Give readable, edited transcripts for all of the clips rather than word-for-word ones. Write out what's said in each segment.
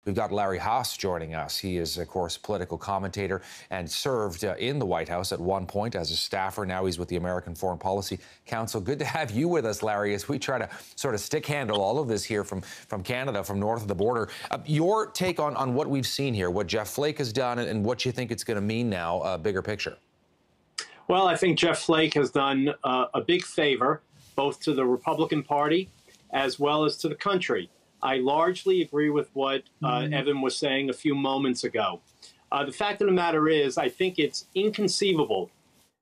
We've got Larry Haas joining us. He is, of course, a political commentator and served in the White House at one point as a staffer. Now he's with the American Foreign Policy Council. Good to have you with us, Larry, as we try to sort of stick handle all of this here from Canada, from north of the border. Your take on what we've seen here, what Jeff Flake has done, and what you think it's going to mean now, bigger picture. Well, I think Jeff Flake has done a big favor, both to the Republican Party as well as to the country. I largely agree with what Evan was saying a few moments ago. The fact of the matter is, I think it's inconceivable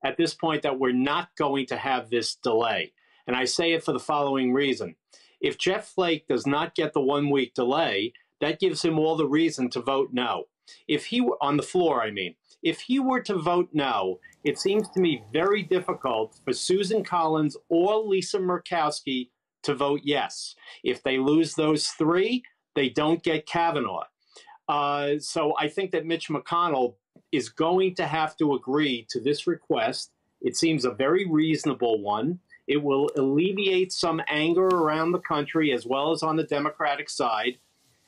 at this point that we're not going to have this delay. And I say it for the following reason. If Jeff Flake does not get the 1 week delay, that gives him all the reason to vote no. If he were on the floor, I mean, if he were to vote no, it seems to me very difficult for Susan Collins or Lisa Murkowski to vote yes. If they lose those three, they don't get Kavanaugh. So I think that Mitch McConnell is going to have to agree to this request. It seems a very reasonable one. It will alleviate some anger around the country as well as on the Democratic side.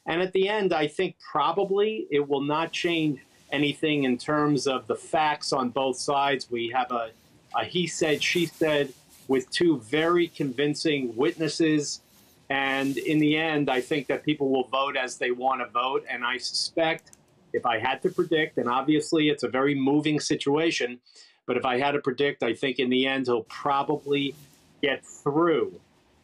And at the end, I think probably it will not change anything in terms of the facts on both sides. We have a he said, she said, with two very convincing witnesses. And in the end, I think that people will vote as they want to vote. And I suspect, if I had to predict, and obviously it's a very moving situation, but if I had to predict, I think in the end he'll probably get through.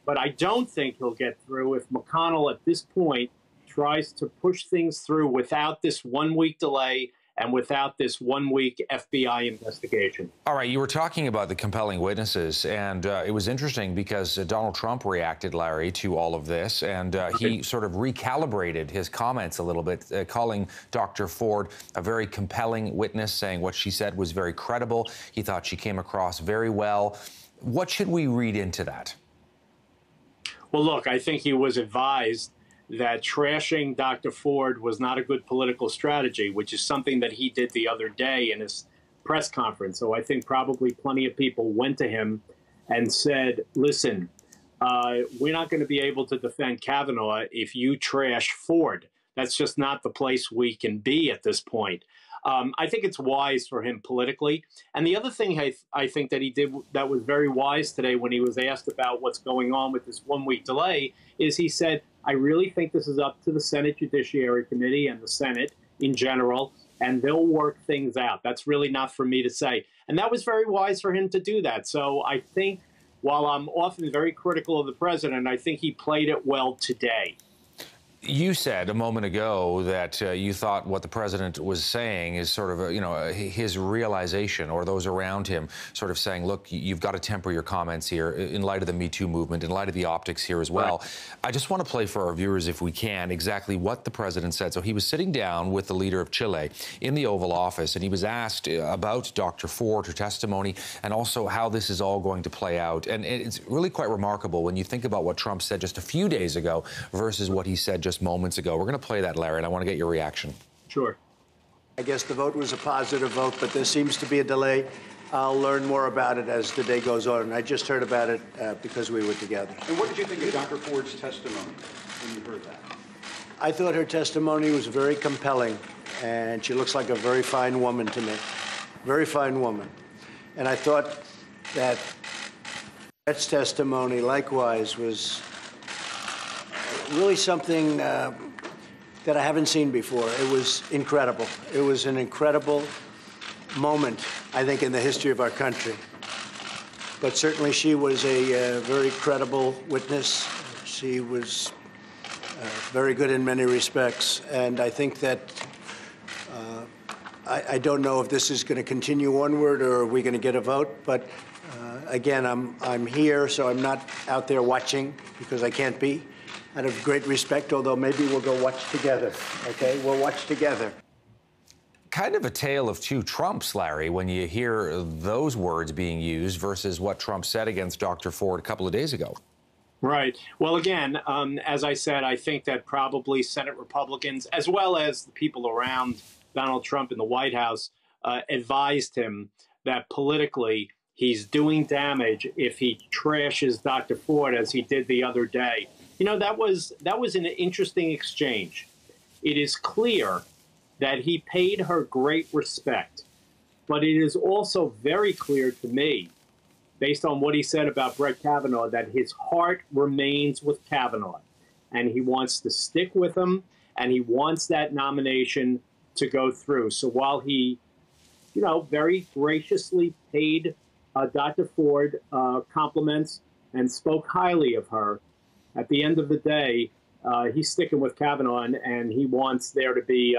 But I don't think he'll get through if McConnell at this point tries to push things through without this 1 week delay and without this 1 week FBI investigation. All right, you were talking about the compelling witnesses, and it was interesting because Donald Trump reacted, Larry, to all of this, and he sort of recalibrated his comments a little bit, calling Dr. Ford a very compelling witness, saying what she said was very credible. He thought she came across very well. What should we read into that? Well, look, I think he was advised that trashing Dr. Ford was not a good political strategy, which is something that he did the other day in his press conference. So I think probably plenty of people went to him and said, listen, we're not going to be able to defend Kavanaugh if you trash Ford. That's just not the place we can be at this point. I think it's wise for him politically. And the other thing I think that he did that was very wise today when he was asked about what's going on with this 1 week delay is he said, I really think this is up to the Senate Judiciary Committee and the Senate in general, and they'll work things out. That's really not for me to say. And that was very wise for him to do that. So I think while I'm often very critical of the president, I think he played it well today. You said a moment ago that you thought what the president was saying is sort of, his realization, or those around him sort of saying, look, you've got to temper your comments here in light of the Me Too movement, in light of the optics here as well. Right. I just want to play for our viewers, if we can, exactly what the president said. So he was sitting down with the leader of Chile in the Oval Office, and he was asked about Dr. Ford, her testimony, and also how this is all going to play out. And it's really quite remarkable when you think about what Trump said just a few days ago versus what he said just moments ago. We're going to play that, Larry, and I want to get your reaction. Sure. I guess the vote was a positive vote, but there seems to be a delay. I'll learn more about it as the day goes on. I just heard about it because we were together. And what did you think of Dr. Ford's testimony when you heard that? I thought her testimony was very compelling, and she looks like a very fine woman to me. Very fine woman. And I thought that Brett's testimony, likewise, was really something that I haven't seen before. It was incredible. It was an incredible moment, I think, in the history of our country. But certainly she was a very credible witness. She was very good in many respects. And I think that I don't know if this is going to continue onward or are we going to get a vote. But again, I'm here, so I'm not out there watching because I can't be. Out of great respect, although maybe we'll go watch together, okay? We'll watch together. Kind of a tale of two Trumps, Larry, when you hear those words being used versus what Trump said against Dr. Ford a couple of days ago. Right. Well, again, as I said, I think that probably Senate Republicans, as well as the people around Donald Trump in the White House, advised him that politically he's doing damage if he trashes Dr. Ford as he did the other day. You know, that was an interesting exchange. it is clear that he paid her great respect. But it is also very clear to me, based on what he said about Brett Kavanaugh, that his heart remains with Kavanaugh. And he wants to stick with him, and he wants that nomination to go through. So while he, very graciously paid Dr. Ford compliments and spoke highly of her, at the end of the day, he's sticking with Kavanaugh, and he wants there to be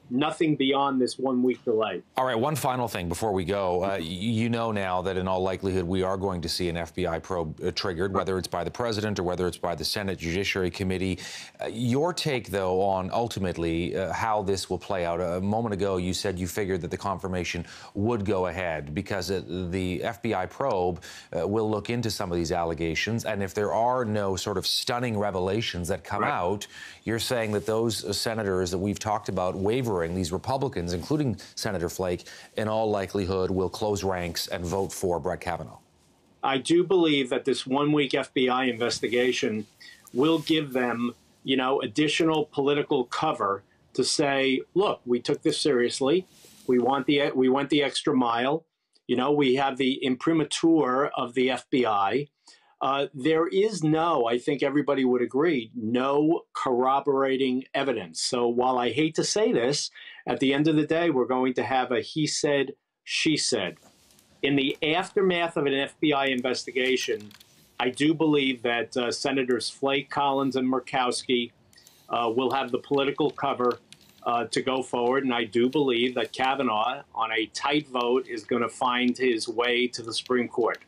nothing beyond this 1 week delay. All right, one final thing before we go. You know now that in all likelihood we are going to see an FBI probe triggered, whether it's by the president or whether it's by the Senate Judiciary Committee. Your take, though, on ultimately how this will play out. A moment ago, you said you figured that the confirmation would go ahead because the FBI probe will look into some of these allegations. And if there are no sort of stunning revelations that come out, you're saying that those senators that we've talked about wavering, these Republicans, including Senator Flake, in all likelihood will close ranks and vote for Brett Kavanaugh. I do believe that this 1 week FBI investigation will give them, additional political cover to say, look, we took this seriously. We went the extra mile. We have the imprimatur of the FBI. There is I think everybody would agree, no corroborating evidence. So while I hate to say this, at the end of the day, we're going to have a he said, she said. In the aftermath of an FBI investigation, I do believe that Senators Flake, Collins, and Murkowski will have the political cover to go forward. And I do believe that Kavanaugh, on a tight vote, is going to find his way to the Supreme Court.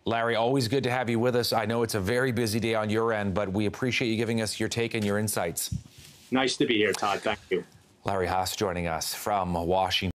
Larry, always good to have you with us. I know it's a very busy day on your end, but we appreciate you giving us your take and your insights. Nice to be here, Todd. Thank you. Larry Haas joining us from Washington.